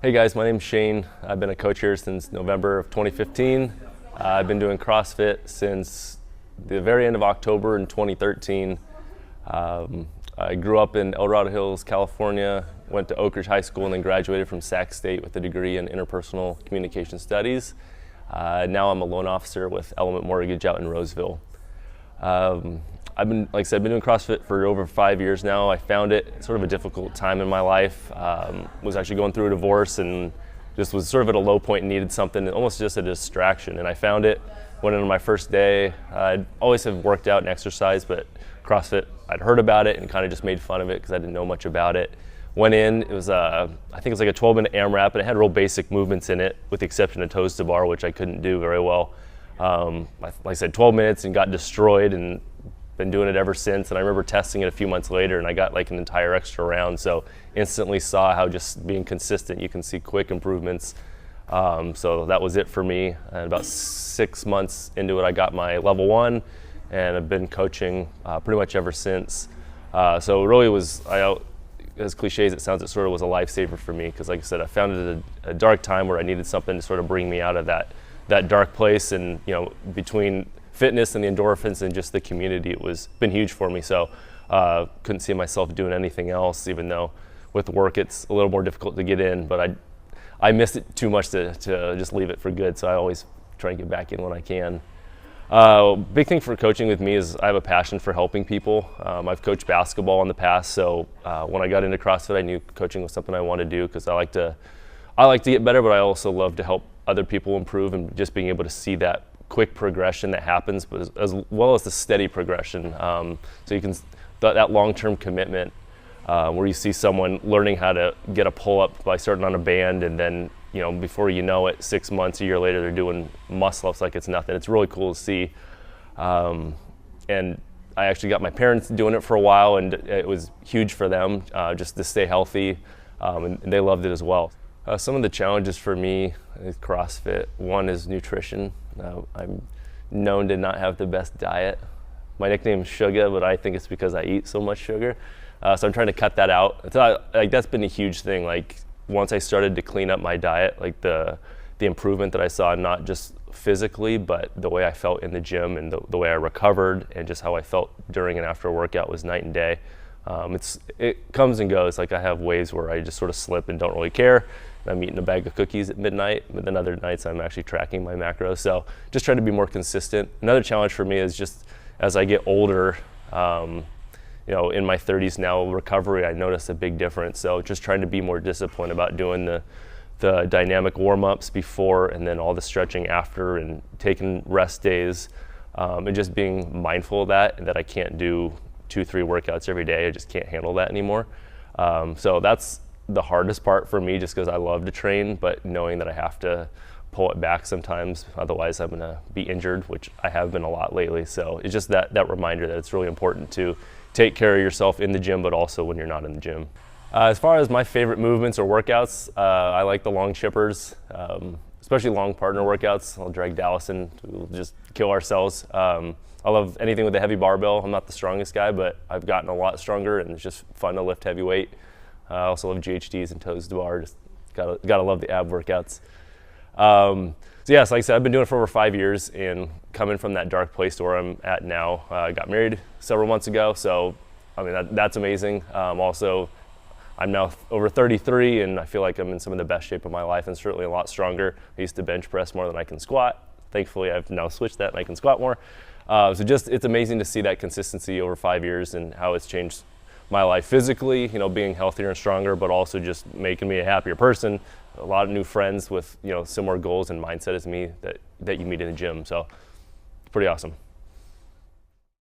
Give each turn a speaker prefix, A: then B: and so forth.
A: Hey guys, my name's Shane. I've been a coach here since November of 2015. I've been doing CrossFit since the very end of October in 2013. I grew up in El Dorado Hills, California, went to Oak Ridge High School, and then graduated from Sac State with a degree in interpersonal communication studies. Now I'm a loan officer with Element Mortgage out in Roseville. I've been, like I said, been doing CrossFit for over 5 years now. I found it sort of a difficult time in my life. Was actually going through a divorce and just was sort of at a low point and needed something, almost just a distraction. And I found it, went in on my first day. I'd always have worked out and exercised, but CrossFit, I'd heard about it and kind of just made fun of it because I didn't know much about it. Went in, it was I think it was like a 12-minute AMRAP, and it had real basic movements in it with the exception of toes to bar, which I couldn't do very well. Like I said, 12 minutes and got destroyed, and been doing it ever since. And I remember testing it a few months later and I got like an entire extra round, so instantly saw how just being consistent you can see quick improvements. So that was it for me, and about 6 months into it I got my level 1 and I've been coaching pretty much ever since. So it really was, as cliche as it sounds, it sort of was a lifesaver for me because, like I said, I found it at a dark time where I needed something to sort of bring me out of that dark place. And between fitness and the endorphins and just the community, it was been huge for me. So couldn't see myself doing anything else, even though with work it's a little more difficult to get in, but I missed it too much to just leave it for good. So I always try and get back in when I can. Big thing for coaching with me is I have a passion for helping people. I've coached basketball in the past, so when I got into CrossFit I knew coaching was something I wanted to do because I like to get better, but I also love to help other people improve, and just being able to see that quick progression that happens, but as well as the steady progression. So you can, that long-term commitment where you see someone learning how to get a pull-up by starting on a band, and then before you know it, 6 months, a year later, they're doing muscle-ups like it's nothing. It's really cool to see. And I actually got my parents doing it for a while, and it was huge for them just to stay healthy, and they loved it as well. Some of the challenges for me with CrossFit, one is nutrition. I'm known to not have the best diet. My nickname is Sugar, but I think it's because I eat so much sugar. So I'm trying to cut that out. That's been a huge thing. Like once I started to clean up my diet, like the improvement that I saw, not just physically, but the way I felt in the gym and the way I recovered and just how I felt during and after a workout was night and day. It comes and goes. Like I have ways where I just sort of slip and don't really care. I'm eating a bag of cookies at midnight, but then other nights I'm actually tracking my macros. So just try to be more consistent. Another challenge for me is just as I get older, in my 30s now, recovery, I notice a big difference. So just trying to be more disciplined about doing the dynamic warm-ups before and then all the stretching after, and taking rest days, and just being mindful of that I can't do 2-3 workouts every day. I just can't handle that anymore. So that's the hardest part for me, just because I love to train, but knowing that I have to pull it back sometimes, otherwise I'm gonna be injured, which I have been a lot lately. So it's just that reminder that it's really important to take care of yourself in the gym, but also when you're not in the gym. As far as my favorite movements or workouts, I like the long chippers, especially long partner workouts. I'll drag Dallas in, we'll just kill ourselves. I love anything with a heavy barbell. I'm not the strongest guy, but I've gotten a lot stronger, and it's just fun to lift heavy weight. I also love GHDs and toes to bar. Just gotta love the ab workouts. So yes, like I said, I've been doing it for over 5 years, and coming from that dark place to where I'm at now. I got married several months ago, so I mean that's amazing. Also, I'm now over 33, and I feel like I'm in some of the best shape of my life, and certainly a lot stronger. I used to bench press more than I can squat. Thankfully, I've now switched that, and I can squat more. So just it's amazing to see that consistency over 5 years and how it's changed my life physically, being healthier and stronger, but also just making me a happier person. A lot of new friends with, similar goals and mindset as me that you meet in the gym. So pretty awesome.